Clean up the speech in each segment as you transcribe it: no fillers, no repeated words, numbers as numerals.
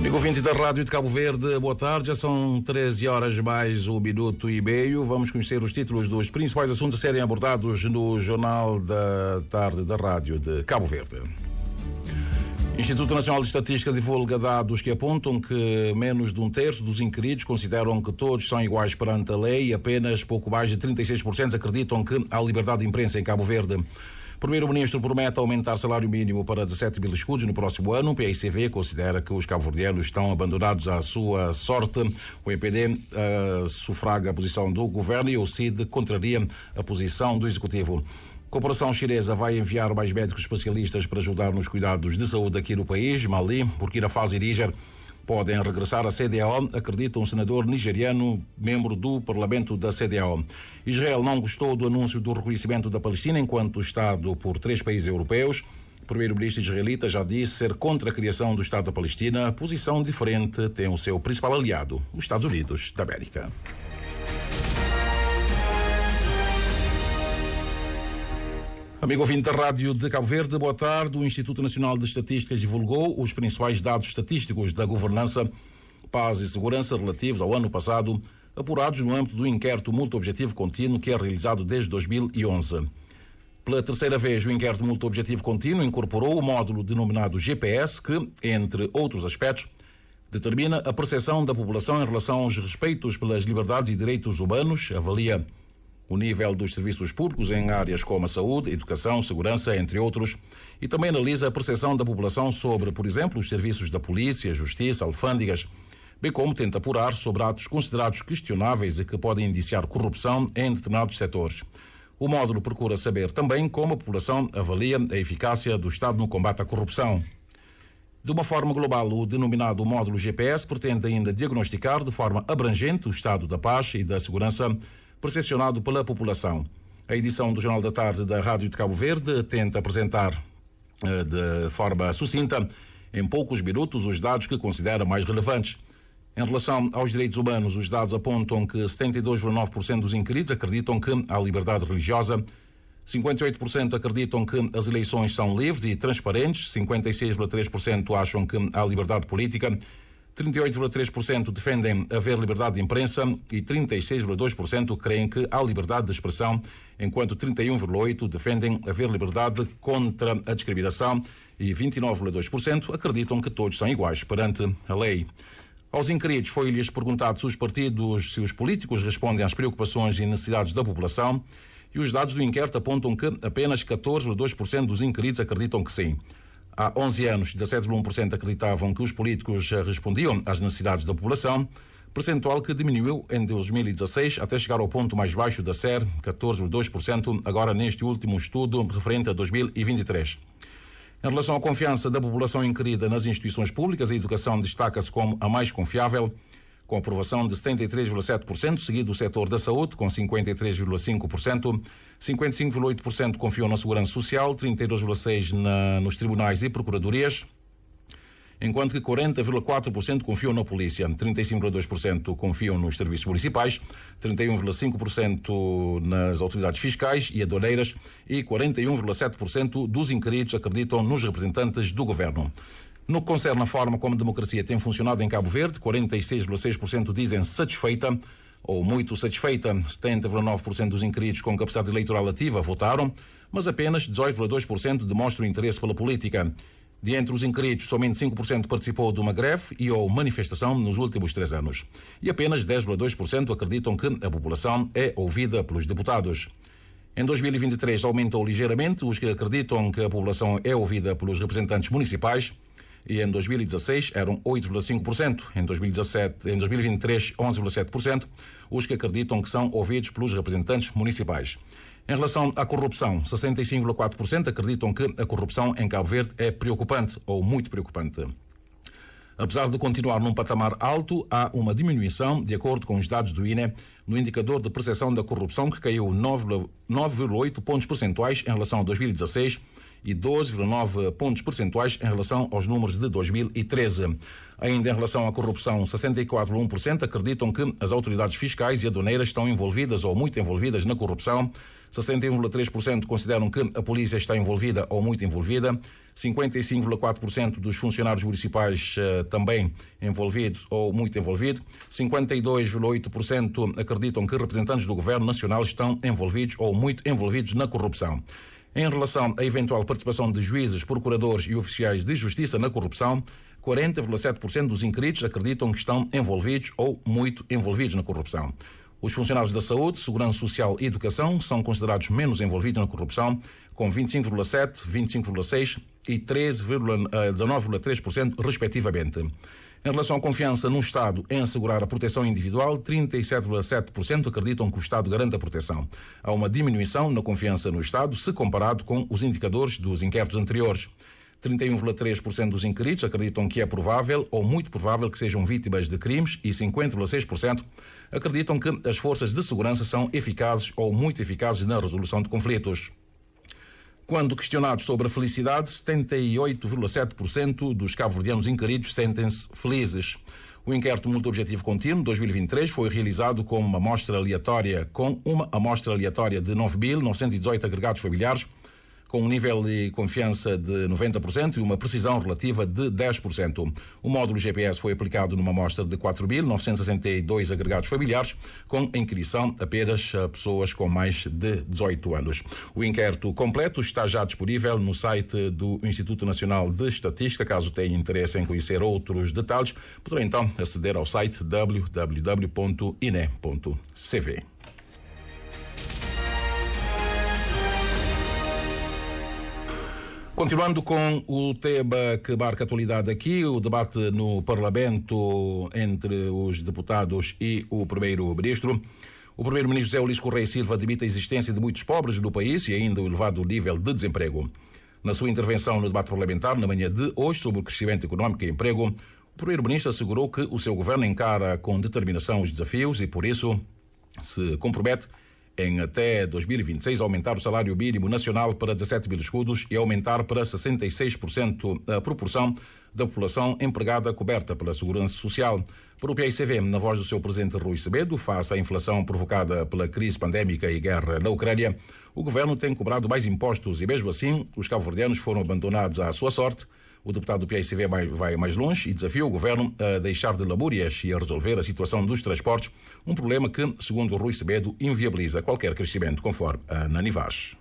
Amigo ouvinte da Rádio de Cabo Verde, boa tarde. Já são 13 horas mais 1 minuto e meio. Vamos conhecer os títulos dos principais assuntos a serem abordados no Jornal da Tarde da Rádio de Cabo Verde. O Instituto Nacional de Estatística divulga dados que apontam que menos de um terço dos inquiridos consideram que todos são iguais perante a lei e apenas pouco mais de 36% acreditam que há liberdade de imprensa em Cabo Verde. O primeiro-ministro promete aumentar o salário mínimo para 17 mil escudos no próximo ano. O PICV considera que os cabo-verdianos estão abandonados à sua sorte. O EPD sufraga a posição do governo e o CID contraria a posição do executivo. A cooperação chinesa vai enviar mais médicos especialistas para ajudar nos cuidados de saúde aqui no país. Mali, Burkina Faso e Níger podem regressar à CEDEAO, acredita um senador nigeriano, membro do Parlamento da CEDEAO. Israel não gostou do anúncio do reconhecimento da Palestina enquanto Estado por 3 países europeus. O primeiro-ministro israelita já disse ser contra a criação do Estado da Palestina. Posição diferente tem o seu principal aliado, os Estados Unidos da América. Amigo ouvinte da Rádio de Cabo Verde, boa tarde. O Instituto Nacional de Estatísticas divulgou os principais dados estatísticos da governança, paz e segurança relativos ao ano passado, apurados no âmbito do inquérito multi-objetivo contínuo que é realizado desde 2011. Pela terceira vez, o inquérito multi-objetivo contínuo incorporou o módulo denominado GPS, que, entre outros aspectos, determina a percepção da população em relação aos respeitos pelas liberdades e direitos humanos, avalia o nível dos serviços públicos em áreas como a saúde, educação, segurança, entre outros, e também analisa a percepção da população sobre, por exemplo, os serviços da polícia, justiça, alfândegas, bem como tenta apurar sobre atos considerados questionáveis e que podem indiciar corrupção em determinados setores. O módulo procura saber também como a população avalia a eficácia do Estado no combate à corrupção. De uma forma global, o denominado módulo GPS pretende ainda diagnosticar de forma abrangente o estado da paz e da segurança percepcionado pela população. A edição do Jornal da Tarde da Rádio de Cabo Verde tenta apresentar de forma sucinta, em poucos minutos, os dados que considera mais relevantes. Em relação aos direitos humanos, os dados apontam que 72,9% dos inquiridos acreditam que há liberdade religiosa, 58% acreditam que as eleições são livres e transparentes, 56,3% acham que há liberdade política, 38,3% defendem haver liberdade de imprensa e 36,2% creem que há liberdade de expressão, enquanto 31,8% defendem haver liberdade contra a discriminação e 29,2% acreditam que todos são iguais perante a lei. Aos inquiridos foi-lhes perguntado se os políticos respondem às preocupações e necessidades da população, e os dados do inquérito apontam que apenas 14,2% dos inquiridos acreditam que sim. Há 11 anos, 17,1% acreditavam que os políticos respondiam às necessidades da população, percentual que diminuiu em 2016 até chegar ao ponto mais baixo da série, 14,2%, agora neste último estudo referente a 2023. Em relação à confiança da população inquirida nas instituições públicas, a educação destaca-se como a mais confiável, com aprovação de 73,7%, seguido do setor da saúde, com 53,5%, 55,8% confiam na segurança social, 32,6% nos tribunais e procuradorias, enquanto que 40,4% confiam na polícia, 35,2% confiam nos serviços municipais, 31,5% nas autoridades fiscais e aduaneiras e 41,7% dos inquiridos acreditam nos representantes do governo. No que concerne a forma como a democracia tem funcionado em Cabo Verde, 46,6% dizem satisfeita ou muito satisfeita, 70,9% dos inquiridos com capacidade eleitoral ativa votaram, mas apenas 18,2% demonstram interesse pela política. De entre os inquiridos, somente 5% participou de uma greve e ou manifestação nos últimos 3 anos. E apenas 10,2% acreditam que a população é ouvida pelos deputados. Em 2023 aumentou ligeiramente os que acreditam que a população é ouvida pelos representantes municipais, e em 2016 eram 8,5%, em 2023 11,7%, os que acreditam que são ouvidos pelos representantes municipais. Em relação à corrupção, 65,4% acreditam que a corrupção em Cabo Verde é preocupante ou muito preocupante. Apesar de continuar num patamar alto, há uma diminuição, de acordo com os dados do INE, no indicador de percepção da corrupção, que caiu 9,8 pontos percentuais em relação a 2016 e 12,9 pontos percentuais em relação aos números de 2013. Ainda em relação à corrupção, 64,1% acreditam que as autoridades fiscais e aduaneiras estão envolvidas ou muito envolvidas na corrupção. 61,3% consideram que a polícia está envolvida ou muito envolvida. 55,4% dos funcionários municipais também envolvidos ou muito envolvidos. 52,8% acreditam que representantes do governo nacional estão envolvidos ou muito envolvidos na corrupção. Em relação à eventual participação de juízes, procuradores e oficiais de justiça na corrupção, 40,7% dos inquiridos acreditam que estão envolvidos ou muito envolvidos na corrupção. Os funcionários da saúde, segurança social e educação são considerados menos envolvidos na corrupção, com 25,7%, 25,6% e 19,3%, respectivamente. Em relação à confiança no Estado em assegurar a proteção individual, 37,7% acreditam que o Estado garante a proteção. Há uma diminuição na confiança no Estado se comparado com os indicadores dos inquéritos anteriores. 31,3% dos inquiridos acreditam que é provável ou muito provável que sejam vítimas de crimes e 50,6% acreditam que as forças de segurança são eficazes ou muito eficazes na resolução de conflitos. Quando questionados sobre a felicidade, 78,7% dos cabo-verdianos inquiridos sentem-se felizes. O inquérito multi-objetivo contínuo 2023 foi realizado com uma amostra aleatória de 9.918 agregados familiares, com um nível de confiança de 90% e uma precisão relativa de 10%. O módulo GPS foi aplicado numa amostra de 4.962 agregados familiares, com a inquirição apenas a pessoas com mais de 18 anos. O inquérito completo está já disponível no site do Instituto Nacional de Estatística. Caso tenha interesse em conhecer outros detalhes, poderá então aceder ao site www.ine.cv. Continuando com o tema que marca a atualidade aqui, o debate no Parlamento entre os deputados e o Primeiro-Ministro. O Primeiro-Ministro José Ulisses Correia Silva admite a existência de muitos pobres no país e ainda o elevado nível de desemprego. Na sua intervenção no debate parlamentar, na manhã de hoje, sobre o crescimento económico e emprego, o Primeiro-Ministro assegurou que o seu governo encara com determinação os desafios e, por isso, se compromete em até 2026 aumentar o salário mínimo nacional para 17 mil escudos e aumentar para 66% a proporção da população empregada coberta pela Segurança Social. Para o PICV, na voz do seu presidente Rui Semedo, face à inflação provocada pela crise pandémica e guerra na Ucrânia, o governo tem cobrado mais impostos e, mesmo assim, os cabo-verdianos foram abandonados à sua sorte. O deputado do PICV vai mais longe e desafia o governo a deixar de lamúrias e a resolver a situação dos transportes, um problema que, segundo Rui Semedo, inviabiliza qualquer crescimento, conforme a Nani Vaz.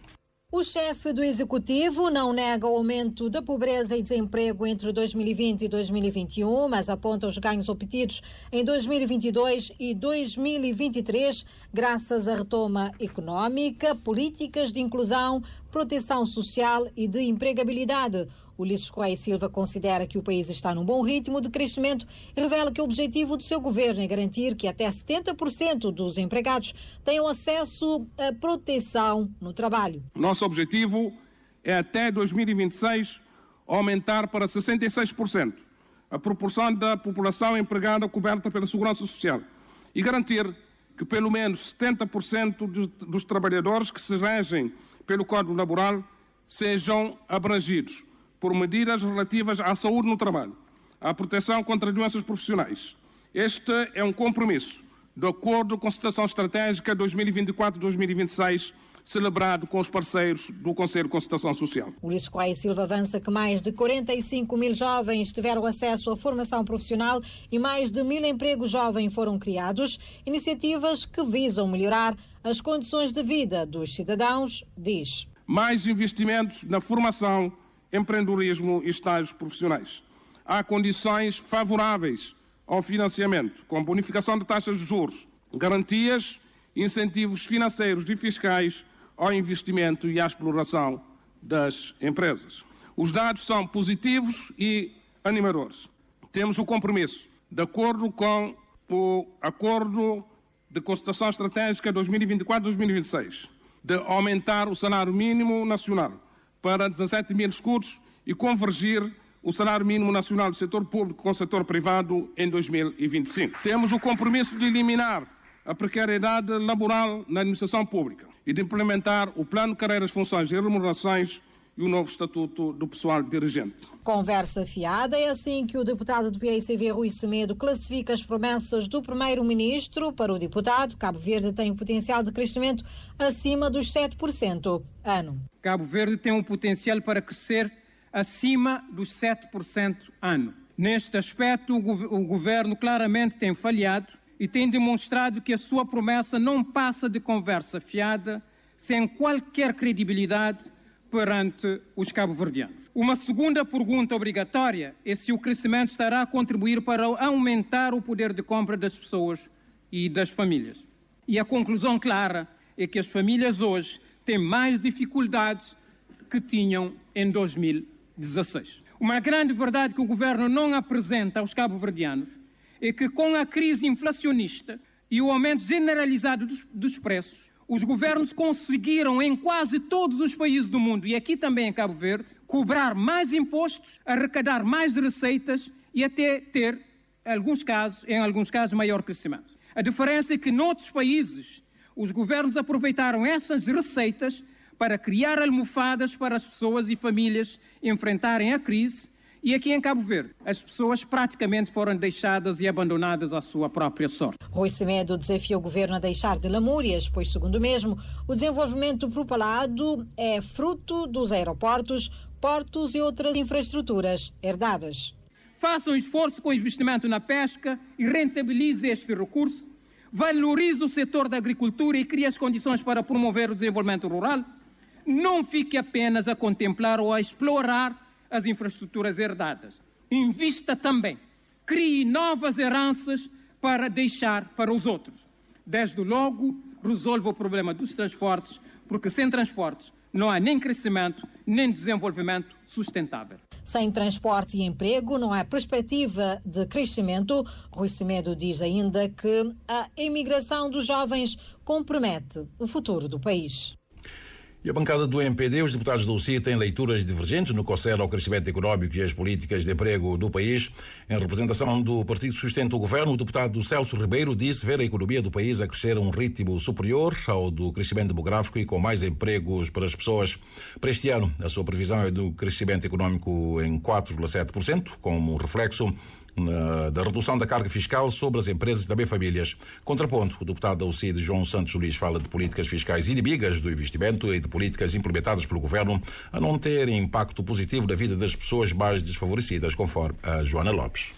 O chefe do Executivo não nega o aumento da pobreza e desemprego entre 2020 e 2021, mas aponta os ganhos obtidos em 2022 e 2023, graças à retoma económica, políticas de inclusão, proteção social e de empregabilidade. Ulisses Correia Silva considera que o país está num bom ritmo de crescimento e revela que o objetivo do seu governo é garantir que até 70% dos empregados tenham acesso à proteção no trabalho. Nosso objetivo é até 2026 aumentar para 66% a proporção da população empregada coberta pela Segurança Social e garantir que pelo menos 70% dos trabalhadores que se regem pelo Código Laboral sejam abrangidos por medidas relativas à saúde no trabalho, à proteção contra doenças profissionais. Este é um compromisso de acordo com a Concertação Estratégica 2024-2026, celebrado com os parceiros do Conselho de Concertação Social. Ulisses Correia Silva avança que mais de 45 mil jovens tiveram acesso à formação profissional e mais de 1.000 empregos jovens foram criados, iniciativas que visam melhorar as condições de vida dos cidadãos, diz. Mais investimentos na formação, empreendedorismo e estágios profissionais. Há condições favoráveis ao financiamento, com bonificação de taxas de juros, garantias e incentivos financeiros e fiscais ao investimento e à exploração das empresas. Os dados são positivos e animadores. Temos o compromisso, de acordo com o Acordo de Concertação Estratégica 2024-2026, de aumentar o salário mínimo nacional para 17 mil escudos e convergir o salário mínimo nacional do setor público com o setor privado em 2025. Temos o compromisso de eliminar a precariedade laboral na administração pública e de implementar o Plano de Carreiras, Funções e Remunerações e o novo Estatuto do Pessoal Dirigente. Conversa fiada, é assim que o deputado do PAICV, Rui Semedo, classifica as promessas do primeiro-ministro. Para o deputado, Cabo Verde tem um potencial de crescimento acima dos 7% ano. Cabo Verde tem um potencial para crescer acima dos 7% ano. Neste aspecto, o governo claramente tem falhado e tem demonstrado que a sua promessa não passa de conversa fiada, sem qualquer credibilidade perante os cabo-verdianos. Uma segunda pergunta obrigatória é se o crescimento estará a contribuir para aumentar o poder de compra das pessoas e das famílias. E a conclusão clara é que as famílias hoje têm mais dificuldades que tinham em 2016. Uma grande verdade que o governo não apresenta aos cabo-verdianos é que, com a crise inflacionista e o aumento generalizado dos preços, os governos conseguiram, em quase todos os países do mundo, e aqui também em Cabo Verde, cobrar mais impostos, arrecadar mais receitas e até ter, em alguns casos, maior crescimento. A diferença é que, noutros países, os governos aproveitaram essas receitas para criar almofadas para as pessoas e famílias enfrentarem a crise. E aqui em Cabo Verde, as pessoas praticamente foram deixadas e abandonadas à sua própria sorte. Rui Semedo desafia o governo a deixar de lamúrias, pois, segundo o mesmo, o desenvolvimento propalado é fruto dos aeroportos, portos e outras infraestruturas herdadas. Faça um esforço com investimento na pesca e rentabilize este recurso. Valorize o setor da agricultura e crie as condições para promover o desenvolvimento rural. Não fique apenas a contemplar ou a explorar as infraestruturas herdadas. Invista também. Crie novas heranças para deixar para os outros. Desde logo, resolva o problema dos transportes, porque sem transportes não há nem crescimento, nem desenvolvimento sustentável. Sem transporte e emprego não há perspectiva de crescimento. Rui Semedo diz ainda que a imigração dos jovens compromete o futuro do país. E a bancada do MPD, os deputados do UCI têm leituras divergentes no que concerne ao crescimento económico e as políticas de emprego do país. Em representação do partido que sustenta o governo, o deputado Celso Ribeiro disse ver a economia do país a crescer a um ritmo superior ao do crescimento demográfico e com mais empregos para as pessoas. Para este ano, a sua previsão é do crescimento económico em 4,7%, como reflexo da redução da carga fiscal sobre as empresas e também famílias. Contraponto, o deputado da UCID, João Santos Luís, fala de políticas fiscais inimigas do investimento e de políticas implementadas pelo governo a não terem impacto positivo na vida das pessoas mais desfavorecidas, conforme a Joana Lopes.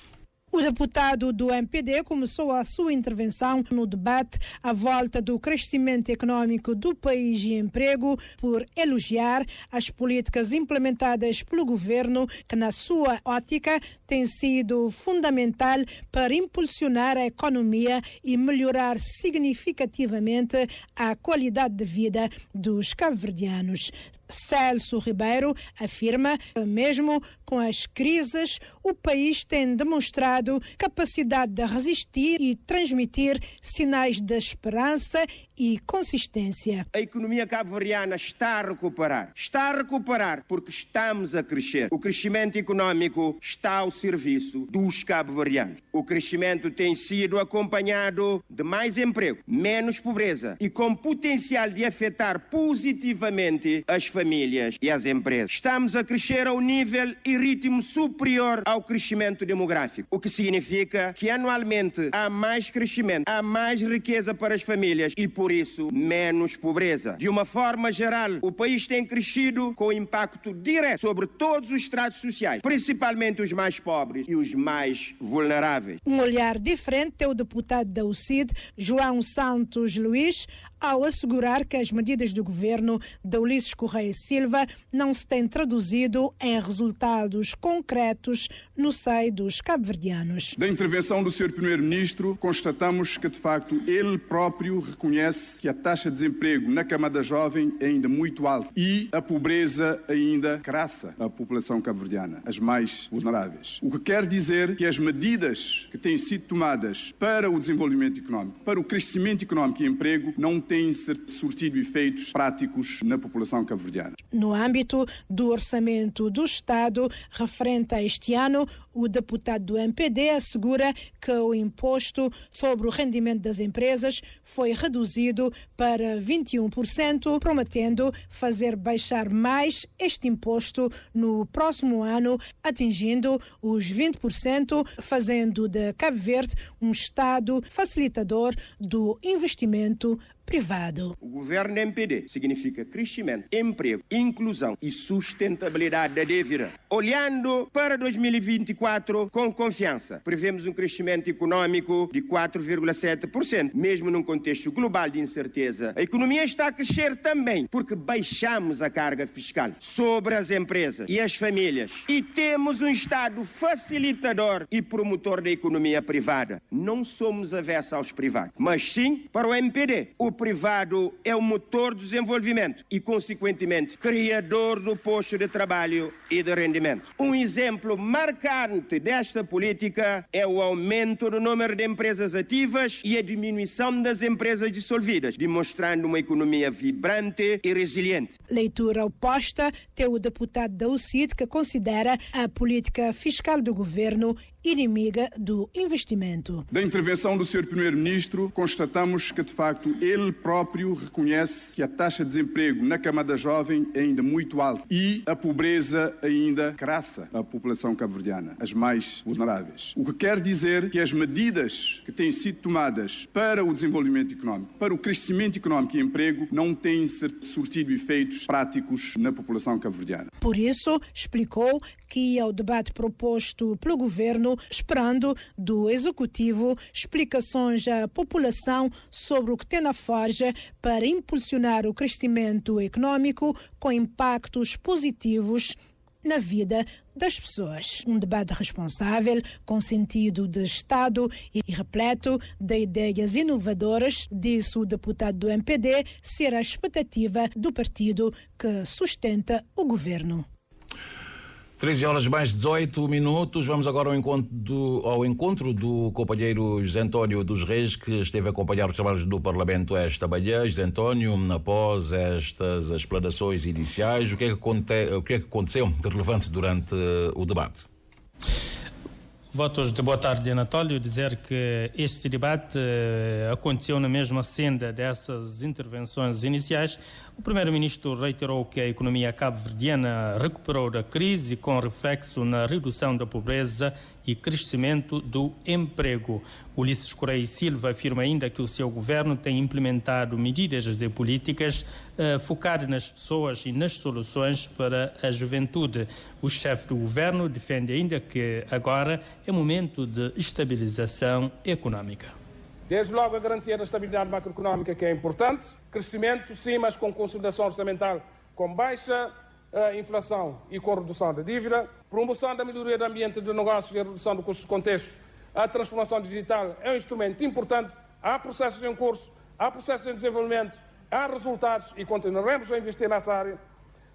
O deputado do MPD começou a sua intervenção no debate à volta do crescimento econômico do país e emprego por elogiar as políticas implementadas pelo governo, que na sua ótica tem sido fundamental para impulsionar a economia e melhorar significativamente a qualidade de vida dos cabo-verdianos. Celso Ribeiro afirma que, mesmo com as crises, o país tem demonstrado capacidade de resistir e transmitir sinais de esperança e consistência. A economia cabo-verdiana está a recuperar. Está a recuperar porque estamos a crescer. O crescimento econômico está ao serviço dos cabo-verdianos. O crescimento tem sido acompanhado de mais emprego, menos pobreza e com potencial de afetar positivamente as famílias e as empresas. Estamos a crescer a um nível e ritmo superior ao crescimento demográfico, o que significa que anualmente há mais crescimento, há mais riqueza para as famílias e, por isso, menos pobreza. De uma forma geral, o país tem crescido com impacto direto sobre todos os estratos sociais, principalmente os mais pobres e os mais vulneráveis. Um olhar diferente é o deputado da UCID, João Santos Luís, ao assegurar que as medidas do governo de Ulisses Correia Silva não se têm traduzido em resultados concretos no seio dos cabo-verdianos. Da intervenção do Sr. Primeiro-Ministro, constatamos que, de facto, ele próprio reconhece que a taxa de desemprego na camada jovem é ainda muito alta e a pobreza ainda crassa a população cabo-verdiana, as mais vulneráveis. O que quer dizer que as medidas que têm sido tomadas para o desenvolvimento económico, para o crescimento económico e emprego, não têm surtido efeitos práticos na população cabo-verdiana. No âmbito do orçamento do Estado referente a este ano, o deputado do MPD assegura que o imposto sobre o rendimento das empresas foi reduzido para 21%, prometendo fazer baixar mais este imposto no próximo ano, atingindo os 20%, fazendo de Cabo Verde um Estado facilitador do investimento privado. O governo MPD significa crescimento, emprego, inclusão e sustentabilidade da dívida. Olhando para 2024 com confiança, prevemos um crescimento econômico de 4,7%, mesmo num contexto global de incerteza. A economia está a crescer também porque baixamos a carga fiscal sobre as empresas e as famílias e temos um Estado facilitador e promotor da economia privada. Não somos avessos aos privados, mas sim, para o MPD, o privado é o motor do desenvolvimento e, consequentemente, criador do posto de trabalho e de rendimento. Um exemplo marcante desta política é o aumento do número de empresas ativas e a diminuição das empresas dissolvidas, demonstrando uma economia vibrante e resiliente. Leitura oposta tem o deputado da UCID, que considera a política fiscal do governo inimiga do investimento. Da intervenção do Sr. Primeiro-Ministro, constatamos que, de facto, ele próprio reconhece que a taxa de desemprego na camada jovem é ainda muito alta e a pobreza ainda crassa a população cabo-verdiana, as mais vulneráveis. O que quer dizer que as medidas que têm sido tomadas para o desenvolvimento económico, para o crescimento económico e emprego, não têm surtido efeitos práticos na população cabo-verdiana. Por isso, explicou que ia ao debate proposto pelo governo, esperando do Executivo explicações à população sobre o que tem na forja para impulsionar o crescimento econômico com impactos positivos na vida das pessoas. Um debate responsável, com sentido de Estado e repleto de ideias inovadoras, disse o deputado do MPD, ser a expectativa do partido que sustenta o governo. 13 horas mais 18 minutos. Vamos agora ao encontro do companheiro José António dos Reis, que esteve a acompanhar os trabalhos do Parlamento esta manhã. José António, após estas explanações iniciais, o que é que aconteceu de relevante durante o debate? Votos de boa tarde, Anatólio. Dizer que este debate aconteceu na mesma senda dessas intervenções iniciais. O Primeiro-Ministro reiterou que a economia cabo-verdiana recuperou da crise com reflexo na redução da pobreza e crescimento do emprego. Ulisses Correia e Silva afirma ainda que o seu governo tem implementado medidas de políticas focadas nas pessoas e nas soluções para a juventude. O chefe do governo defende ainda que agora é momento de estabilização econômica. Desde logo a garantia da estabilidade macroeconómica, que é importante, crescimento sim, mas com consolidação orçamental, com baixa inflação e com redução da dívida, promoção da melhoria do ambiente de negócios e a redução do custo de contexto. A transformação digital é um instrumento importante, há processos em curso, há processos em desenvolvimento, há resultados e continuaremos a investir nessa área.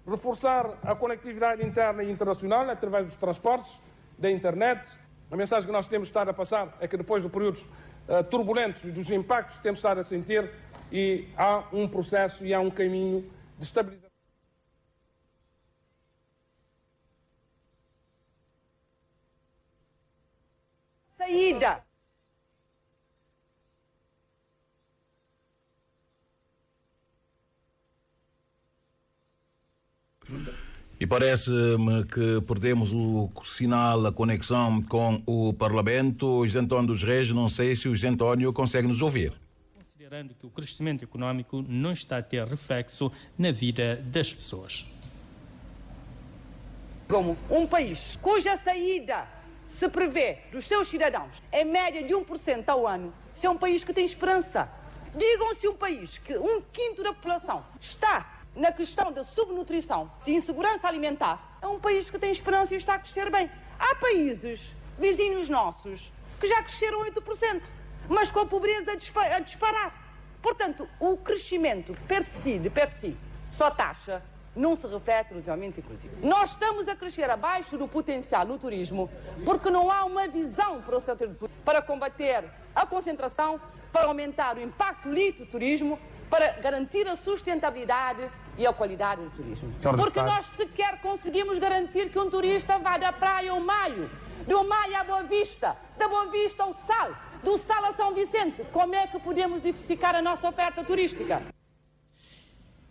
Reforçar a conectividade interna e internacional através dos transportes, da internet. A mensagem que nós temos estado a passar é que depois de períodos turbulentos e dos impactos que temos estado a sentir, e há um processo e há um caminho de estabilização. Saída. E parece-me que perdemos o sinal, a conexão com o Parlamento. José António dos Reis, não sei se o José António consegue nos ouvir. Considerando que o crescimento econômico não está a ter reflexo na vida das pessoas. Como um país cuja saída se prevê dos seus cidadãos em média de 1% ao ano, se é um país que tem esperança. Digam-se um país que 1/5 da população está na questão da subnutrição e insegurança alimentar, é um país que tem esperança e está a crescer bem. Há países vizinhos nossos que já cresceram 8%, mas com a pobreza a disparar. Portanto, o crescimento per si, só taxa, não se reflete no desenvolvimento inclusivo. Nós estamos a crescer abaixo do potencial no turismo porque não há uma visão para o setor para combater a concentração, para aumentar o impacto líquido do turismo, para garantir a sustentabilidade e a qualidade do turismo. Porque nós sequer conseguimos garantir que um turista vá da praia ao Maio, do Maio à Boa Vista, da Boa Vista ao Sal, do Sal a São Vicente. Como é que podemos diversificar a nossa oferta turística?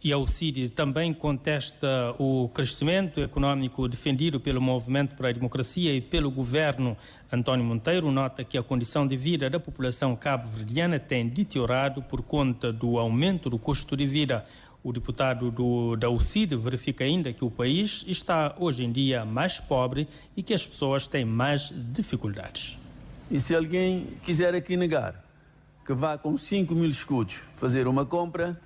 E a UCID também contesta o crescimento econômico defendido pelo Movimento para a Democracia e pelo governo. António Monteiro nota que a condição de vida da população cabo-verdiana tem deteriorado por conta do aumento do custo de vida. O deputado da UCID verifica ainda que o país está hoje em dia mais pobre e que as pessoas têm mais dificuldades. E se alguém quiser aqui negar que vá com 5 mil escudos fazer uma compra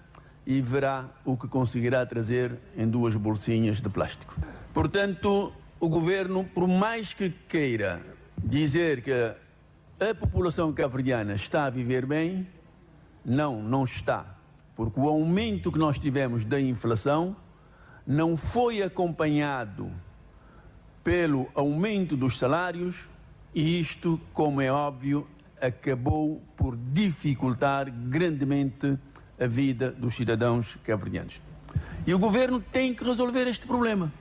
e verá o que conseguirá trazer em 2 bolsinhas de plástico. Portanto, o governo, por mais que queira dizer que a população cabo-verdiana está a viver bem, não está. Porque o aumento que nós tivemos da inflação não foi acompanhado pelo aumento dos salários e isto, como é óbvio, acabou por dificultar grandemente a vida dos cidadãos cabo-verdianos. E o governo tem que resolver este problema.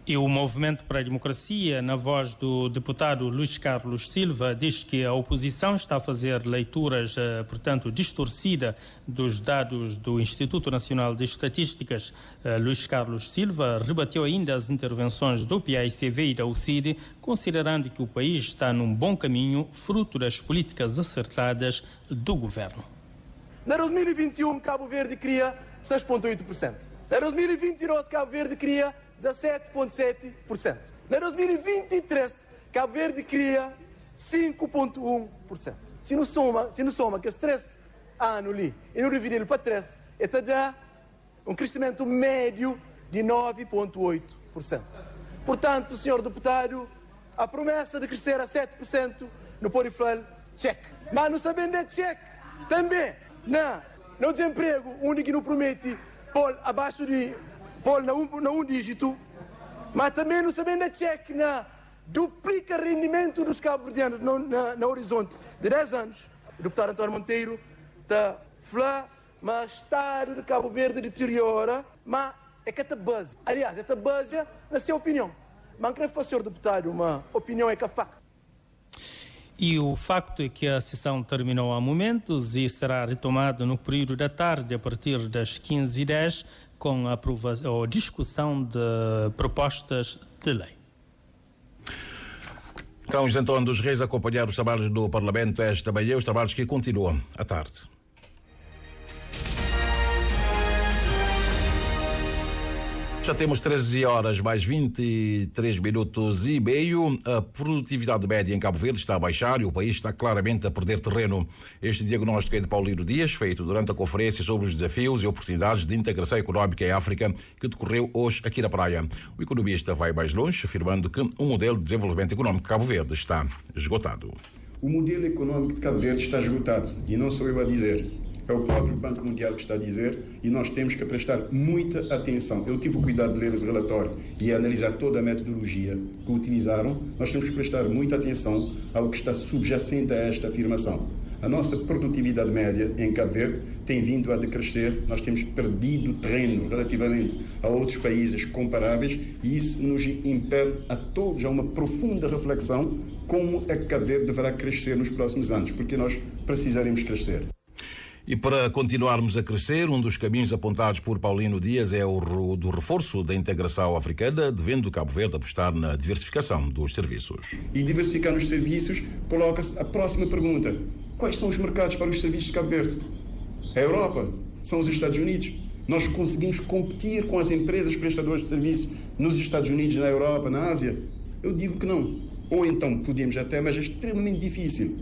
E o Movimento para a Democracia, na voz do deputado Luís Carlos Silva, diz que a oposição está a fazer leituras, portanto, distorcida dos dados do Instituto Nacional de Estatísticas. Luís Carlos Silva rebateu ainda as intervenções do PAICV e da UCID, considerando que o país está num bom caminho, fruto das políticas acertadas do governo. Na 2021, Cabo Verde cria 6,8%. Na 2022, Cabo Verde cria 17,7%. Na 2023, Cabo Verde cria 5,1%. Se não soma que esse 3 anos ali e não dividir para 3, está já um crescimento médio de 9,8%. Portanto, senhor deputado, a promessa de crescer a 7% no Porifel, check. Mas não sabendo de check, também no desemprego, o único que não promete pôr abaixo de pôr na um dígito, mas também não sabendo de check na duplica rendimento dos cabo-verdianos no horizonte de 10 anos. O deputado António Monteiro está falando, mas o estado de Cabo Verde deteriora, mas é que esta base, aliás, esta base na sua opinião. Mas não quero fazer, senhor deputado, uma opinião é que é facto. E o facto é que a sessão terminou há momentos e será retomada no período da tarde, a partir das 15h10, com a discussão de propostas de lei. Então, Antônio dos Reis, acompanhar os trabalhos do Parlamento esta manhã, os trabalhos que continuam à tarde. Já temos 13 horas mais 23 minutos e meio. A produtividade média em Cabo Verde está a baixar e o país está claramente a perder terreno. Este diagnóstico é de Paulino Dias, feito durante a conferência sobre os desafios e oportunidades de integração económica em África, que decorreu hoje aqui na praia. O economista vai mais longe, afirmando que o modelo de desenvolvimento económico de Cabo Verde está esgotado. O modelo económico de Cabo Verde está esgotado e não sou eu a dizer. É o próprio Banco Mundial que está a dizer e nós temos que prestar muita atenção. Eu tive o cuidado de ler esse relatório e analisar toda a metodologia que utilizaram. Nós temos que prestar muita atenção ao que está subjacente a esta afirmação. A nossa produtividade média em Cabo Verde tem vindo a decrescer. Nós temos perdido terreno relativamente a outros países comparáveis e isso nos impele a todos a uma profunda reflexão como é que Cabo Verde deverá crescer nos próximos anos, porque nós precisaremos crescer. E para continuarmos a crescer, um dos caminhos apontados por Paulino Dias é o do reforço da integração africana, devendo Cabo Verde apostar na diversificação dos serviços. E diversificar nos serviços coloca-se a próxima pergunta. Quais são os mercados para os serviços de Cabo Verde? A Europa? São os Estados Unidos? Nós conseguimos competir com as empresas prestadoras de serviços nos Estados Unidos, na Europa, na Ásia? Eu digo que não. Ou então podemos até, mas é extremamente difícil.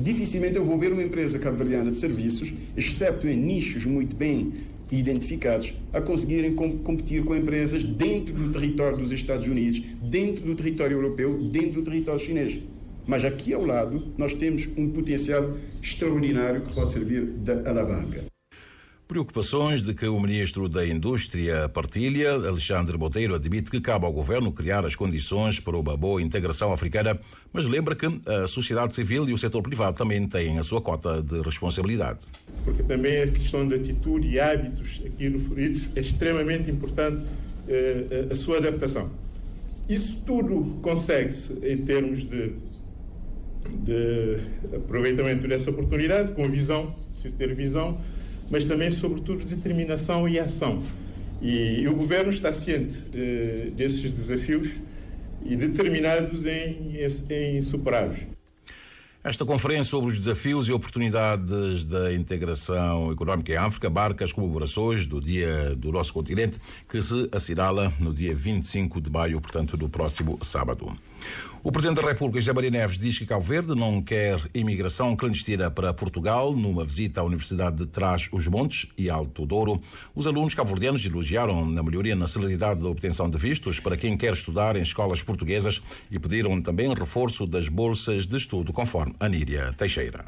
Dificilmente eu vou ver uma empresa cabo-verdiana de serviços, exceto em nichos muito bem identificados, a conseguirem competir com empresas dentro do território dos Estados Unidos, dentro do território europeu, dentro do território chinês. Mas aqui ao lado nós temos um potencial extraordinário que pode servir de alavanca. Preocupações de que o ministro da Indústria partilha. Alexandre Monteiro admite que cabe ao governo criar as condições para uma boa integração africana, mas lembra que a sociedade civil e o setor privado também têm a sua cota de responsabilidade. Porque também a questão de atitude e hábitos aqui referidos é extremamente importante, a sua adaptação. Isso tudo consegue-se em termos de aproveitamento dessa oportunidade, com visão, preciso ter visão, mas também, sobretudo, determinação e ação. E o governo está ciente desses desafios e determinados em superá-los. Esta conferência sobre os desafios e oportunidades da integração económica em África abarca as comemorações do Dia do nosso continente, que se assinala no dia 25 de maio, portanto, do próximo sábado. O Presidente da República, José Maria Neves, diz que Cabo Verde não quer imigração clandestina para Portugal. Numa visita à Universidade de Trás-os-Montes e Alto Douro, os alunos cabo-verdianos elogiaram a melhoria na celeridade da obtenção de vistos para quem quer estudar em escolas portuguesas e pediram também reforço das bolsas de estudo, conforme Aníria Teixeira.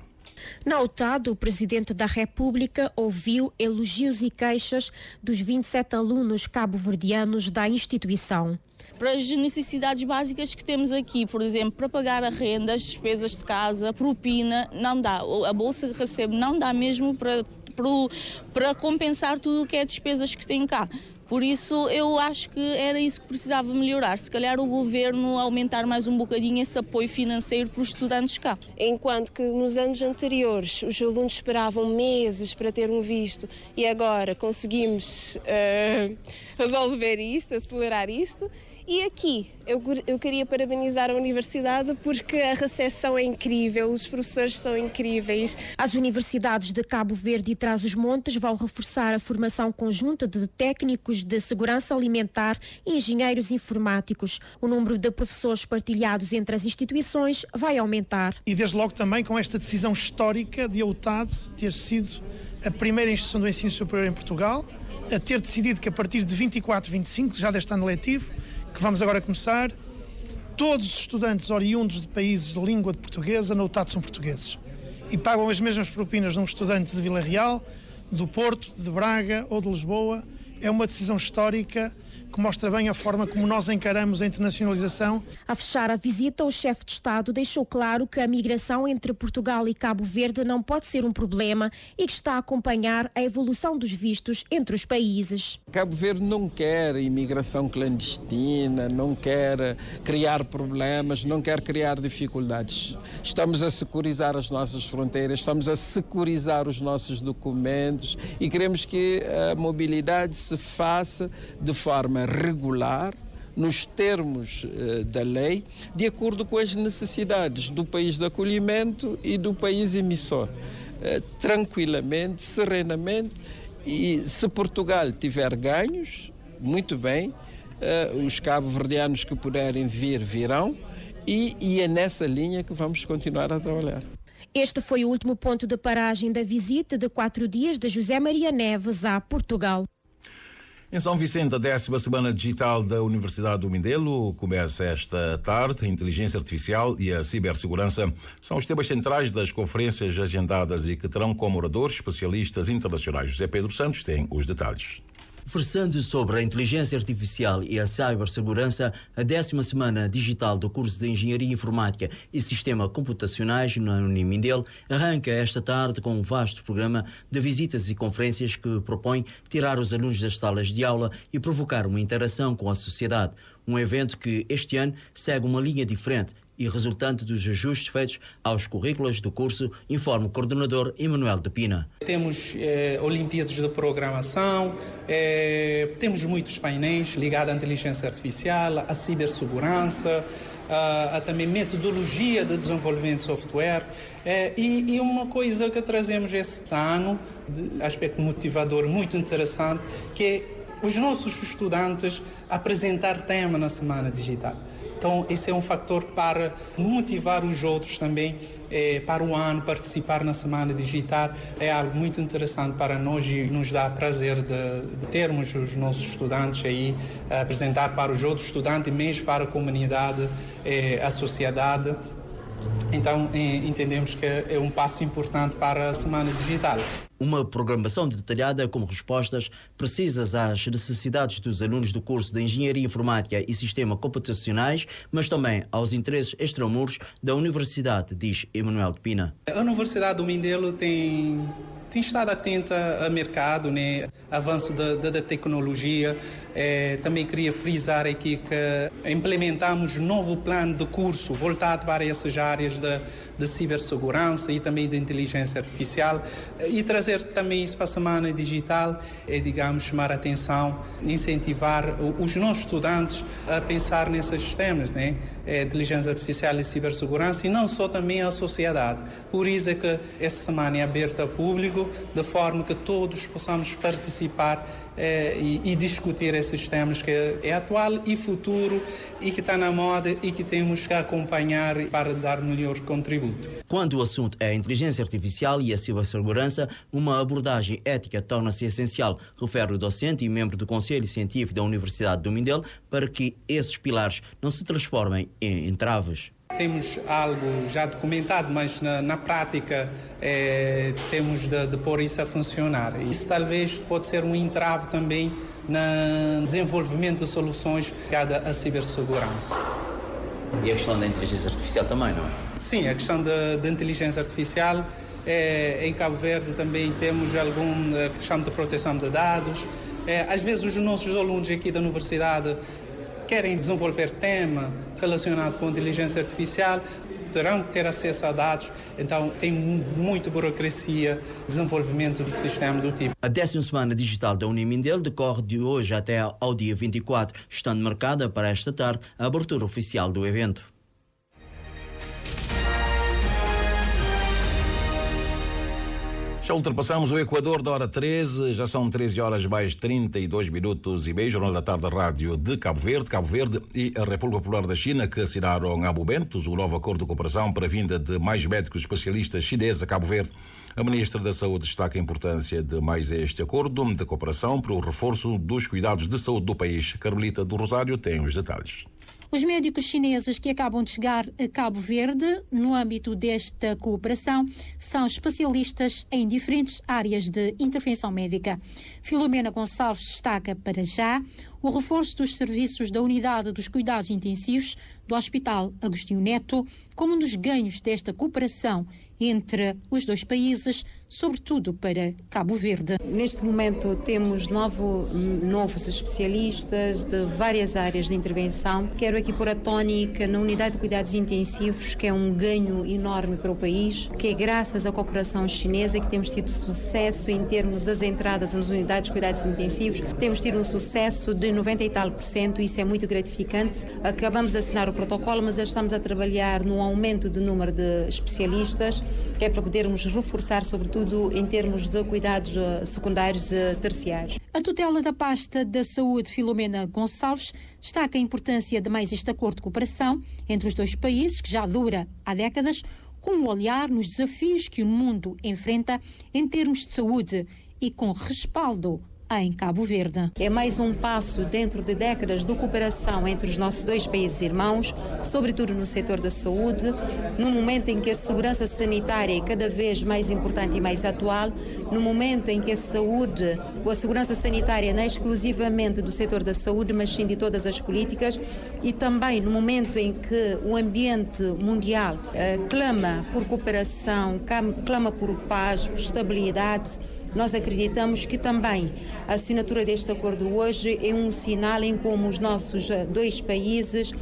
Na UTAD, o Presidente da República ouviu elogios e queixas dos 27 alunos cabo-verdianos da instituição. Para as necessidades básicas que temos aqui, por exemplo, para pagar a renda, as despesas de casa, a propina, não dá. A bolsa que recebo não dá mesmo para compensar tudo o que é despesas que tenho cá. Por isso, eu acho que era isso que precisava melhorar. Se calhar o governo aumentar mais um bocadinho esse apoio financeiro para os estudantes cá. Enquanto que nos anos anteriores os alunos esperavam meses para ter um visto e agora conseguimos resolver isto, acelerar isto. E aqui eu queria parabenizar a universidade porque a recepção é incrível, os professores são incríveis. As universidades de Cabo Verde e Trás-os-Montes vão reforçar a formação conjunta de técnicos de segurança alimentar e engenheiros informáticos. O número de professores partilhados entre as instituições vai aumentar. E desde logo também com esta decisão histórica de a UTAD ter sido a primeira instituição do ensino superior em Portugal a ter decidido que a partir de 24/25, já deste ano letivo, que vamos agora começar, todos os estudantes oriundos de países de língua portuguesa na UTAD são portugueses e pagam as mesmas propinas de um estudante de Vila Real, do Porto, de Braga ou de Lisboa. É uma decisão histórica que mostra bem a forma como nós encaramos a internacionalização. A fechar a visita, o chefe de Estado deixou claro que a migração entre Portugal e Cabo Verde não pode ser um problema e que está a acompanhar a evolução dos vistos entre os países. Cabo Verde não quer imigração clandestina, não quer criar problemas, não quer criar dificuldades. Estamos a securizar as nossas fronteiras, estamos a securizar os nossos documentos e queremos que a mobilidade se faça de forma regular, nos termos da lei, de acordo com as necessidades do país de acolhimento e do país emissor. Tranquilamente, serenamente, e se Portugal tiver ganhos, muito bem, os cabo-verdianos que puderem vir, virão, e é nessa linha que vamos continuar a trabalhar. Este foi o último ponto de paragem da visita de 4 dias de José Maria Neves a Portugal. Em São Vicente, a 10ª Semana Digital da Universidade do Mindelo começa esta tarde. A inteligência artificial e a cibersegurança são os temas centrais das conferências agendadas e que terão como oradores especialistas internacionais. José Pedro Santos tem os detalhes. Versando sobre a inteligência artificial e a cibersegurança, a 10ª Semana Digital do curso de Engenharia Informática e Sistema Computacionais na Unimindelo arranca esta tarde com um vasto programa de visitas e conferências que propõe tirar os alunos das salas de aula e provocar uma interação com a sociedade. Um evento que este ano segue uma linha diferente e resultante dos ajustes feitos aos currículos do curso, informa o coordenador Emanuel de Pina. Temos Olimpíadas de Programação, temos muitos painéis ligados à inteligência artificial, à cibersegurança, a também metodologia de desenvolvimento de software e uma coisa que trazemos este ano, de aspecto motivador muito interessante, que é os nossos estudantes apresentar tema na Semana Digital. Então, esse é um fator para motivar os outros também para o ano, participar na Semana Digital. É algo muito interessante para nós e nos dá prazer de termos os nossos estudantes aí, apresentar para os outros estudantes e mesmo para a comunidade, a sociedade, Então, entendemos que é um passo importante para a Semana Digital. Uma programação detalhada com respostas precisas às necessidades dos alunos do curso de Engenharia Informática e Sistema Computacionais, mas também aos interesses extramuros da Universidade, diz Emanuel de Pina. A Universidade do Mindelo tem estado atenta ao mercado, né? Avanço da tecnologia. Também queria frisar aqui que implementamos um novo plano de curso voltado para essas áreas de cibersegurança e também de inteligência artificial, e trazer também isso para a Semana Digital digamos, chamar a atenção, incentivar os nossos estudantes a pensar nesses temas, né? Inteligência artificial e cibersegurança, e não só também a sociedade. Por isso é que essa semana é aberta ao público, de forma que todos possamos participar e discutir esses temas que é atual e futuro e que está na moda e que temos que acompanhar para dar melhor contributo. Quando o assunto é a inteligência artificial e a cibersegurança, uma abordagem ética torna-se essencial, refere o docente e membro do Conselho Científico da Universidade do Mindelo, para que esses pilares não se transformem em entraves. Temos algo já documentado, mas na prática temos de pôr isso a funcionar. Isso talvez pode ser um entrave também no desenvolvimento de soluções ligadas à cibersegurança. E a questão da inteligência artificial também, não é? Sim, a questão da inteligência artificial. Em Cabo Verde também temos alguma questão de proteção de dados. Às vezes os nossos alunos aqui da universidade querem desenvolver tema relacionado com a inteligência artificial, terão que ter acesso a dados, então tem muita burocracia, desenvolvimento de sistema do tipo. A 10ª Semana Digital da Unimindelo decorre de hoje até ao dia 24, estando marcada para esta tarde a abertura oficial do evento. Já ultrapassamos o Equador da hora 13, já são 13 horas mais 32 minutos e meio. Jornal da Tarde da Rádio de Cabo Verde e a República Popular da China, que assinaram há momentos um novo acordo de cooperação para a vinda de mais médicos especialistas chineses a Cabo Verde. A Ministra da Saúde destaca a importância de mais este acordo de cooperação para o reforço dos cuidados de saúde do país. Carmelita do Rosário tem os detalhes. Os médicos chineses que acabam de chegar a Cabo Verde, no âmbito desta cooperação, são especialistas em diferentes áreas de intervenção médica. Filomena Gonçalves destaca para já o reforço dos serviços da Unidade dos Cuidados Intensivos do Hospital Agostinho Neto como um dos ganhos desta cooperação entre os dois países, sobretudo para Cabo Verde. Neste momento temos novos especialistas de várias áreas de intervenção. Quero aqui pôr a tónica na Unidade de Cuidados Intensivos, que é um ganho enorme para o país, que é graças à cooperação chinesa que temos tido sucesso em termos das entradas nas unidades de cuidados intensivos. Temos tido um sucesso de 90 e tal %, e isso é muito gratificante. Acabamos de assinar o protocolo, mas já estamos a trabalhar no aumento do número de especialistas, que é para podermos reforçar, sobretudo em termos de cuidados secundários e terciários. A tutela da pasta da saúde, Filomena Gonçalves, destaca a importância de mais este acordo de cooperação entre os dois países, que já dura há décadas, com um olhar nos desafios que o mundo enfrenta em termos de saúde e com respaldo em Cabo Verde. É mais um passo dentro de décadas de cooperação entre os nossos dois países irmãos, sobretudo no setor da saúde, no momento em que a segurança sanitária é cada vez mais importante e mais atual, no momento em que a saúde ou a segurança sanitária não é exclusivamente do setor da saúde, mas sim de todas as políticas, e também no momento em que o ambiente mundial clama por cooperação, clama por paz, por estabilidade. Nós acreditamos que também a assinatura deste acordo hoje é um sinal em como os nossos dois países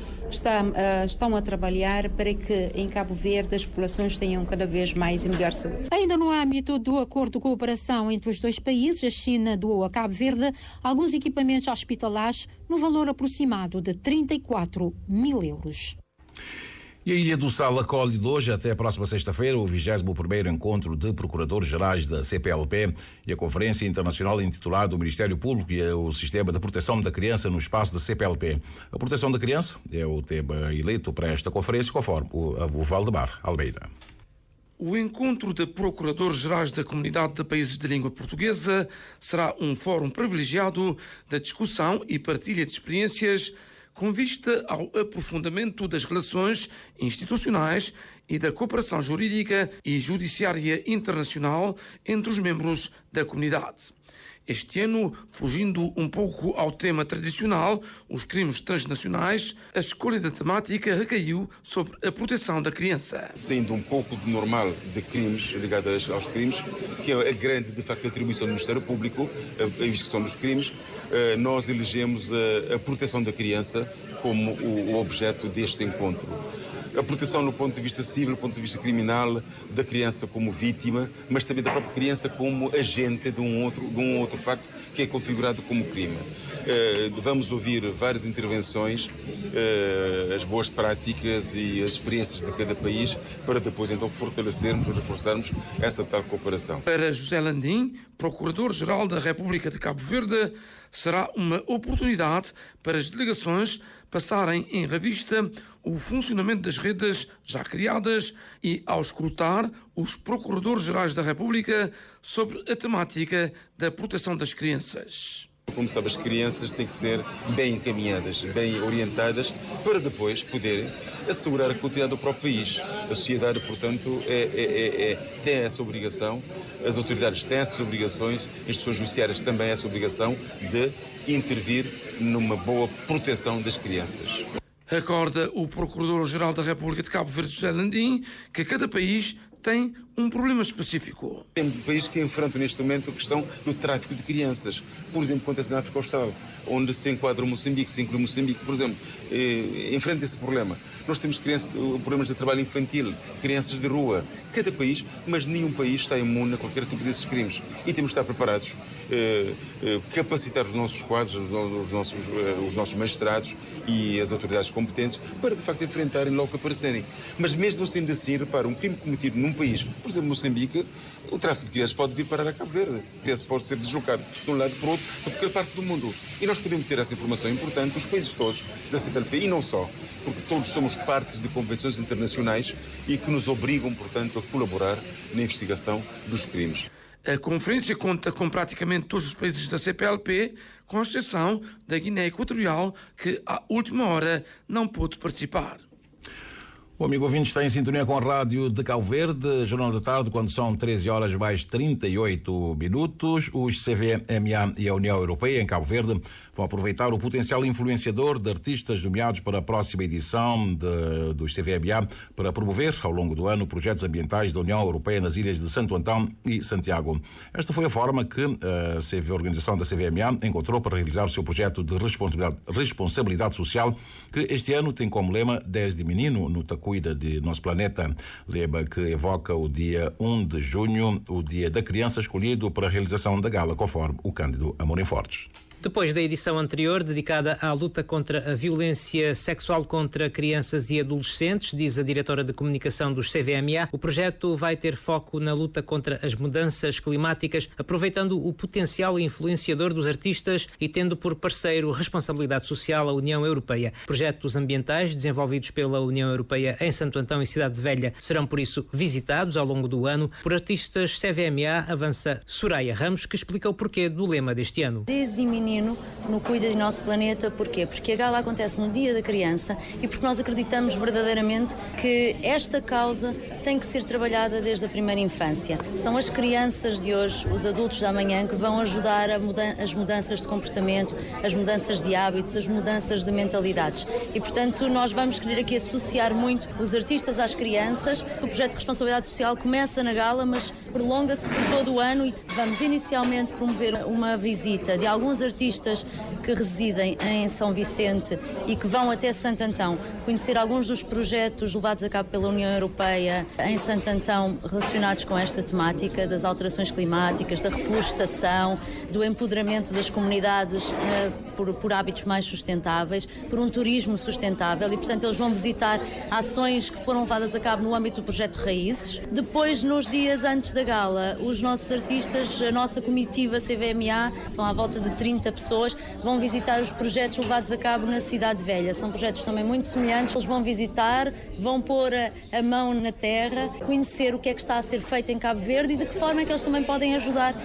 estão a trabalhar para que em Cabo Verde as populações tenham cada vez mais e melhor saúde. Ainda no âmbito do acordo de cooperação entre os dois países, a China doou a Cabo Verde alguns equipamentos hospitalares no valor aproximado de 34 mil euros. E a Ilha do Sal acolhe de hoje até a próxima sexta-feira o 21º encontro de procuradores-gerais da CPLP e a Conferência Internacional intitulada O Ministério Público e o Sistema de Proteção da Criança no espaço da CPLP. A proteção da criança é o tema eleito para esta conferência, conforme o Valdemar Almeida. O encontro de procuradores-gerais da Comunidade de Países de Língua Portuguesa será um fórum privilegiado da discussão e partilha de experiências com vista ao aprofundamento das relações institucionais e da cooperação jurídica e judiciária internacional entre os membros da comunidade. Este ano, fugindo um pouco ao tema tradicional, os crimes transnacionais, a escolha da temática recaiu sobre a proteção da criança. Saindo um pouco do normal de crimes ligados aos crimes, que é a grande, de facto, atribuição do Ministério Público, a investigação dos crimes, nós elegemos a proteção da criança como o objeto deste encontro. A proteção do ponto de vista civil, do ponto de vista criminal, da criança como vítima, mas também da própria criança como agente de um outro facto que é configurado como crime. Vamos ouvir várias intervenções, as boas práticas e as experiências de cada país, para depois então fortalecermos ou reforçarmos essa tal cooperação. Para José Landim, Procurador-Geral da República de Cabo Verde, será uma oportunidade para as delegações passarem em revista o funcionamento das redes já criadas e ao escutar os Procuradores-Gerais da República sobre a temática da proteção das crianças. Como sabe, as crianças têm que ser bem encaminhadas, bem orientadas, para depois poderem assegurar a continuidade do próprio país. A sociedade, portanto, tem essa obrigação, as autoridades têm essas obrigações, as instituições judiciárias também têm essa obrigação de intervir numa boa proteção das crianças. Recorda o Procurador-Geral da República de Cabo Verde, José Landim, que cada país tem um problema específico. Tem países que enfrentam neste momento a questão do tráfico de crianças. Por exemplo, acontece na África Austral, onde se enquadra Moçambique, se inclui Moçambique, por exemplo, enfrenta esse problema. Nós temos problemas de trabalho infantil, crianças de rua. Cada país, mas nenhum país está imune a qualquer tipo desses crimes. E temos de estar preparados, capacitar os nossos quadros, os nossos magistrados e as autoridades competentes para, de facto, enfrentarem logo que aparecerem. Mas mesmo não sendo assim, repara, um crime cometido num país, por exemplo, Moçambique, o tráfico de crianças pode vir parar a Cabo Verde. A criança pode ser deslocada de um lado para o outro, para qualquer parte do mundo. E nós podemos ter essa informação importante, os países todos da CPLP, e não só, porque todos somos partes de convenções internacionais e que nos obrigam, portanto, a colaborar na investigação dos crimes. A conferência conta com praticamente todos os países da CPLP, com exceção da Guiné Equatorial, que à última hora não pôde participar. O amigo ouvinte está em sintonia com a Rádio de Cabo Verde, Jornal da Tarde, quando são 13 horas mais 38 minutos. Os CVMA e a União Europeia em Cabo Verde vão aproveitar o potencial influenciador de artistas nomeados para a próxima edição dos CVMA para promover, ao longo do ano, projetos ambientais da União Europeia nas ilhas de Santo Antão e Santiago. Esta foi a forma que a organização da CVMA encontrou para realizar o seu projeto de responsabilidade social, que este ano tem como lema 10 de Menino, no Cuida de Nosso Planeta, lema que evoca o dia 1 de junho, o Dia da Criança, escolhido para a realização da gala, conforme o Cândido Amorim Fortes. Depois da edição anterior, dedicada à luta contra a violência sexual contra crianças e adolescentes, diz a diretora de comunicação dos CVMA, o projeto vai ter foco na luta contra as mudanças climáticas, aproveitando o potencial influenciador dos artistas e tendo por parceiro responsabilidade social a União Europeia. Projetos ambientais desenvolvidos pela União Europeia em Santo Antão e Cidade Velha serão, por isso, visitados ao longo do ano por artistas CVMA, avança Soraya Ramos, que explica o porquê do lema deste ano. Desde menino no Cuida do Nosso Planeta. Porquê? Porque a gala acontece no Dia da Criança e porque nós acreditamos verdadeiramente que esta causa tem que ser trabalhada desde a primeira infância. São as crianças de hoje, os adultos da amanhã, que vão ajudar as mudanças de comportamento, as mudanças de hábitos, as mudanças de mentalidades. E, portanto, nós vamos querer aqui associar muito os artistas às crianças. O projeto de responsabilidade social começa na gala, mas prolonga-se por todo o ano e vamos inicialmente promover uma visita de alguns artistas que residem em São Vicente e que vão até Santo Antão, conhecer alguns dos projetos levados a cabo pela União Europeia em Santo Antão relacionados com esta temática das alterações climáticas, da reflorestação, do empoderamento das comunidades por hábitos mais sustentáveis, por um turismo sustentável e, portanto, eles vão visitar ações que foram levadas a cabo no âmbito do projeto Raízes. Depois, nos dias antes da da gala, os nossos artistas, a nossa comitiva CVMA, são à volta de 30 pessoas, vão visitar os projetos levados a cabo na Cidade Velha. São projetos também muito semelhantes. Eles vão visitar, vão pôr a mão na terra, conhecer o que é que está a ser feito em Cabo Verde e de que forma é que eles também podem ajudar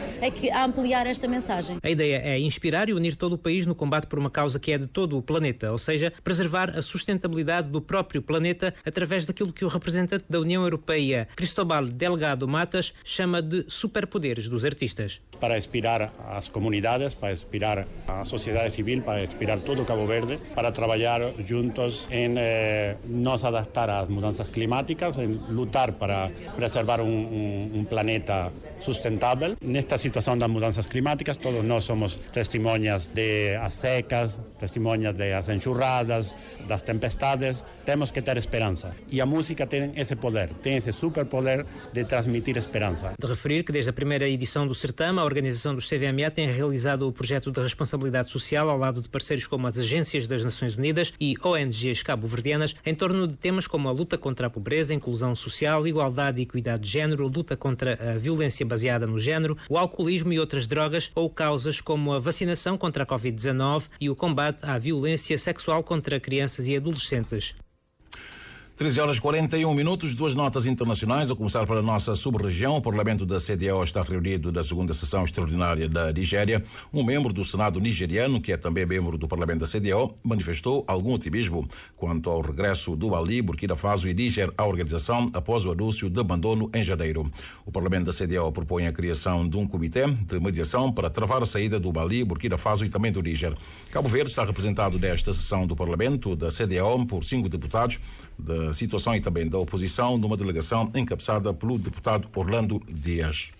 a ampliar esta mensagem. A ideia é inspirar e unir todo o país no combate por uma causa que é de todo o planeta, ou seja, preservar a sustentabilidade do próprio planeta através daquilo que o representante da União Europeia, Cristóbal Delgado Matas, chama de superpoderes dos artistas. Para inspirar as comunidades, para inspirar a sociedade civil, para inspirar todo Cabo Verde, para trabalhar juntos em nos adaptar às mudanças climáticas, em lutar para preservar um planeta sustentável. Nesta situação das mudanças climáticas, todos nós somos testemunhas das secas, testemunhas das enxurradas, das tempestades. Temos que ter esperança. E a música tem esse poder, tem esse superpoder de transmitir esperança. De referir que desde a primeira edição do certame, a organização dos CVMA tem realizado o projeto de responsabilidade social ao lado de parceiros como as agências das Nações Unidas e ONGs cabo-verdianas em torno de temas como a luta contra a pobreza, a inclusão social, igualdade e equidade de género, a luta contra a violência baseada no género, o alcoolismo e outras drogas ou causas como a vacinação contra a Covid-19 e o combate à violência sexual contra crianças e adolescentes. 13h41, duas notas internacionais, a começar para a nossa sub-região. O Parlamento da CDAO está reunido da segunda sessão extraordinária da Nigéria. Um membro do Senado nigeriano, que é também membro do Parlamento da CDAO, manifestou algum otimismo quanto ao regresso do Mali, Burkina Faso e Níger à organização após o anúncio de abandono em janeiro. O Parlamento da CDAO propõe a criação de um comitê de mediação para travar a saída do Mali, Burkina Faso e também do Níger. Cabo Verde está representado nesta sessão do Parlamento da CDAO por 5 deputados da situação e também da oposição, numa delegação encabeçada pelo deputado Orlando Dias.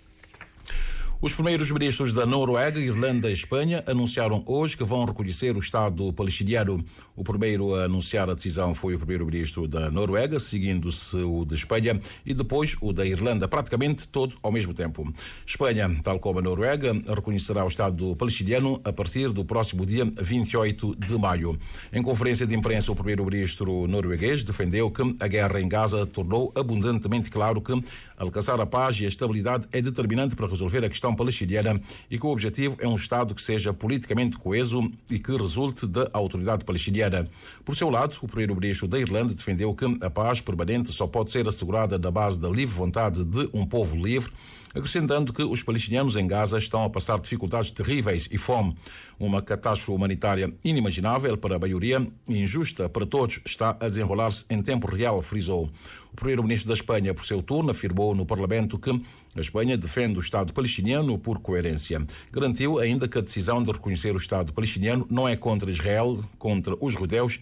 Os primeiros ministros da Noruega, Irlanda e Espanha anunciaram hoje que vão reconhecer o Estado palestiniano. O primeiro a anunciar a decisão foi o primeiro-ministro da Noruega, seguindo-se o de Espanha e depois o da Irlanda, praticamente todo ao mesmo tempo. Espanha, tal como a Noruega, reconhecerá o Estado palestiniano a partir do próximo dia 28 de maio. Em conferência de imprensa, o primeiro-ministro norueguês defendeu que a guerra em Gaza tornou abundantemente claro que alcançar a paz e a estabilidade é determinante para resolver a questão palestiniana e que o objetivo é um Estado que seja politicamente coeso e que resulte da autoridade palestiniana. Por seu lado, o primeiro-ministro da Irlanda defendeu que a paz permanente só pode ser assegurada na base da livre vontade de um povo livre, acrescentando que os palestinianos em Gaza estão a passar dificuldades terríveis e fome. Uma catástrofe humanitária inimaginável para a maioria e injusta para todos está a desenrolar-se em tempo real, frisou. O primeiro-ministro da Espanha, por seu turno, afirmou no Parlamento que a Espanha defende o Estado palestiniano por coerência. Garantiu ainda que a decisão de reconhecer o Estado palestiniano não é contra Israel, contra os judeus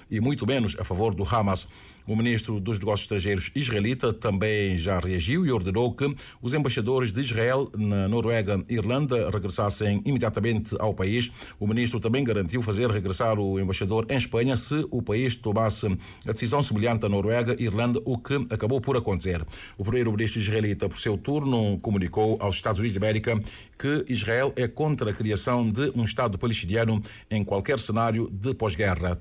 e muito menos a favor do Hamas. O ministro dos Negócios Estrangeiros israelita também já reagiu e ordenou que os embaixadores de Israel na Noruega e Irlanda regressassem imediatamente ao país. O ministro também garantiu fazer regressar o embaixador em Espanha se o país tomasse a decisão semelhante à Noruega e Irlanda, o que acabou por acontecer. O primeiro-ministro israelita, por seu turno, comunicou aos Estados Unidos da América que Israel é contra a criação de um Estado palestiniano em qualquer cenário de pós-guerra.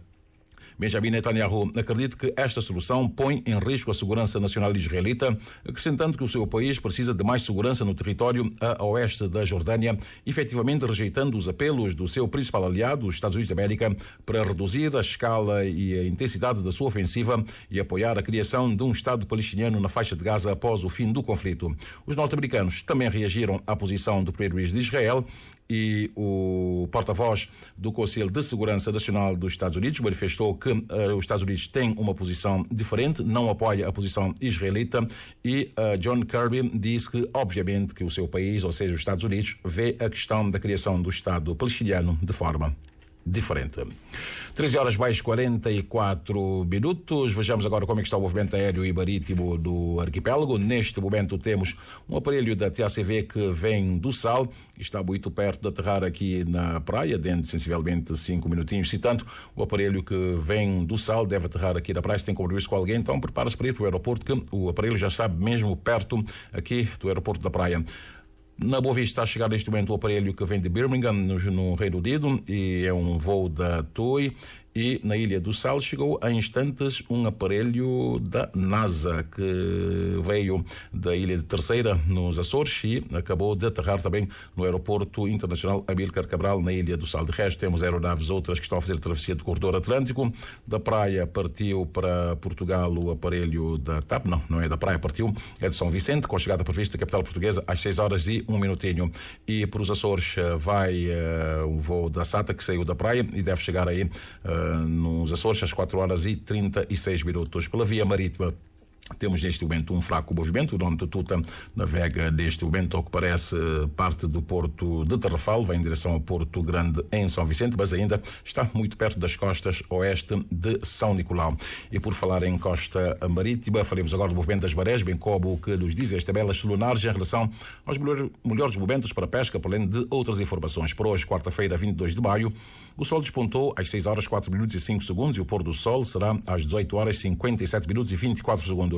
Benjamin Netanyahu acredita que esta solução põe em risco a segurança nacional israelita, acrescentando que o seu país precisa de mais segurança no território a oeste da Jordânia, efetivamente rejeitando os apelos do seu principal aliado, os Estados Unidos da América, para reduzir a escala e a intensidade da sua ofensiva e apoiar a criação de um Estado palestiniano na faixa de Gaza após o fim do conflito. Os norte-americanos também reagiram à posição do primeiro-ministro de Israel e o porta-voz do Conselho de Segurança Nacional dos Estados Unidos manifestou que os Estados Unidos têm uma posição diferente, não apoia a posição israelita e John Kirby disse que, obviamente, que o seu país, ou seja, os Estados Unidos, vê a questão da criação do Estado palestiniano de forma diferente. 13h44. Vejamos agora como é que está o movimento aéreo e marítimo do arquipélago. Neste momento temos um aparelho da TACV que vem do Sal e está muito perto de aterrar aqui na praia, dentro de sensivelmente 5 minutinhos. Se tanto, o aparelho que vem do Sal deve aterrar aqui na praia. Se tem compromisso com alguém, então prepara-se para ir para o aeroporto, que o aparelho já está mesmo perto aqui do aeroporto da praia. Na Boa Vista está a chegar neste momento o aparelho que vem de Birmingham, no Reino Unido, e é um voo da TUI. E na Ilha do Sal chegou há instantes um aparelho da NASA que veio da Ilha de Terceira, nos Açores, e acabou de aterrar também no Aeroporto Internacional Amílcar Cabral, na Ilha do Sal. De resto, temos aeronaves outras que estão a fazer a travessia do corredor atlântico. Da praia partiu para Portugal o aparelho da TAP, não é da praia, partiu, é de São Vicente, com a chegada prevista da capital portuguesa às 6 horas e 1 minutinho. E para os Açores vai o voo da SATA, que saiu da praia e deve chegar aí nos Açores às 4 horas e 36 minutos. Pela via marítima, temos neste momento um fraco movimento. O Dom Tututa navega neste momento, ao que parece, parte do porto de Tarrafal, vai em direção ao Porto Grande em São Vicente, mas ainda está muito perto das costas oeste de São Nicolau. E por falar em costa marítima, falemos agora do movimento das marés, bem como o que nos dizem as tabelas solares em relação aos melhores momentos para pesca, para além de outras informações. Por hoje, quarta-feira, 22 de maio, o sol despontou às 6 horas 4 minutos e 5 segundos e o pôr do sol será às 18 horas 57 minutos e 24 segundos.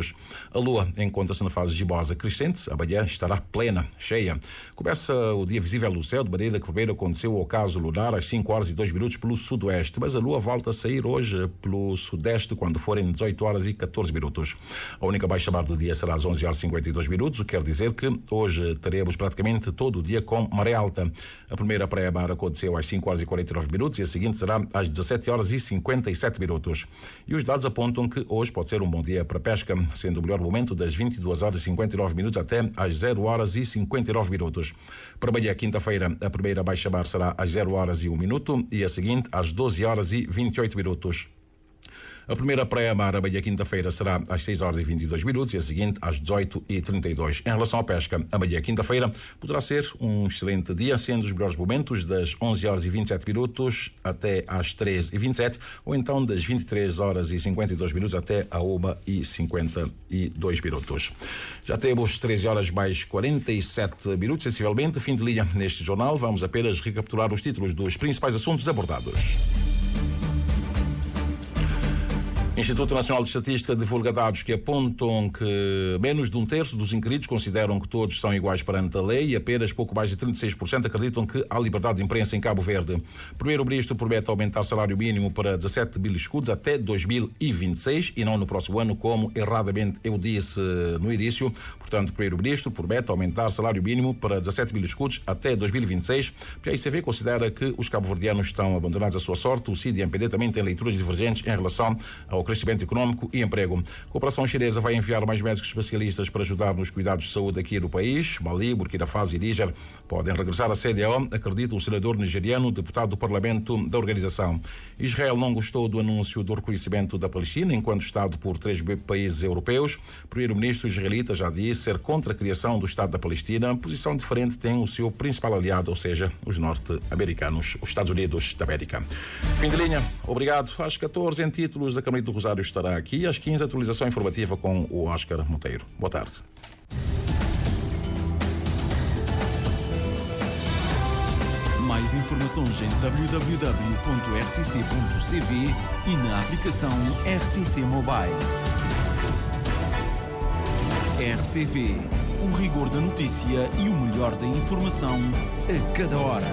A lua encontra-se na fase gibosa crescente, amanhã estará plena, cheia. Começa o dia visível do céu, de maneira que primeiro aconteceu o ocaso lunar às 5 horas e 2 minutos pelo sudoeste, mas a lua volta a sair hoje pelo sudeste quando forem 18 horas e 14 minutos. A única baixa-mar do dia será às 11 horas e 52 minutos, o que quer dizer que hoje teremos praticamente todo o dia com maré alta. A primeira praia-mar aconteceu às 5 horas e 49 minutos e a seguinte será às 17 horas e 57 minutos. E os dados apontam que hoje pode ser um bom dia para pesca, sendo o melhor momento das 22 horas e 59 minutos até às 0 horas e 59 minutos. Para amanhã, quinta-feira, a primeira baixa-mar será às 0 horas e 1 minuto e a seguinte às 12 horas e 28 minutos. A primeira praia-mar amanhã quinta-feira será às 6 horas e 22 minutos e a seguinte às 18 e 32. Em relação à pesca, amanhã quinta-feira poderá ser um excelente dia, sendo os melhores momentos das 11 horas e 27 minutos até às 13 e 27, ou então das 23 horas e 52 minutos até a 1 e 52 minutos. Já temos 13 horas mais 47 minutos, sensivelmente, fim de linha neste jornal. Vamos apenas recapitular os títulos dos principais assuntos abordados. Instituto Nacional de Estatística divulga dados que apontam que menos de um terço dos inquiridos consideram que todos são iguais perante a lei e apenas pouco mais de 36% acreditam que há liberdade de imprensa em Cabo Verde. Primeiro-Ministro promete aumentar o salário mínimo para 17 mil escudos até 2026 e não no próximo ano, como erradamente eu disse no início. Portanto, o Primeiro-Ministro promete aumentar o salário mínimo para 17 mil escudos até 2026. A ICV considera que os cabo-verdianos estão abandonados à sua sorte. O CID e MPD também têm leituras divergentes em relação ao crescimento económico e emprego. A cooperação chinesa vai enviar mais médicos especialistas para ajudar nos cuidados de saúde aqui no país. Mali, Burkina Faso e Níger podem regressar à CDAO, acredita o senador nigeriano, deputado do Parlamento da organização. Israel não gostou do anúncio do reconhecimento da Palestina enquanto Estado por 3 países europeus. O primeiro-ministro israelita já disse ser contra a criação do Estado da Palestina. Posição diferente tem o seu principal aliado, ou seja, os norte-americanos, os Estados Unidos da América. Fim de linha. Obrigado. Às 14 em títulos da Câmara do Rosário estará aqui. Às 15 atualização informativa com o Oscar Monteiro. Boa tarde. Mais informações em www.rtc.cv e na aplicação RTC Mobile. RCV, o rigor da notícia e o melhor da informação a cada hora.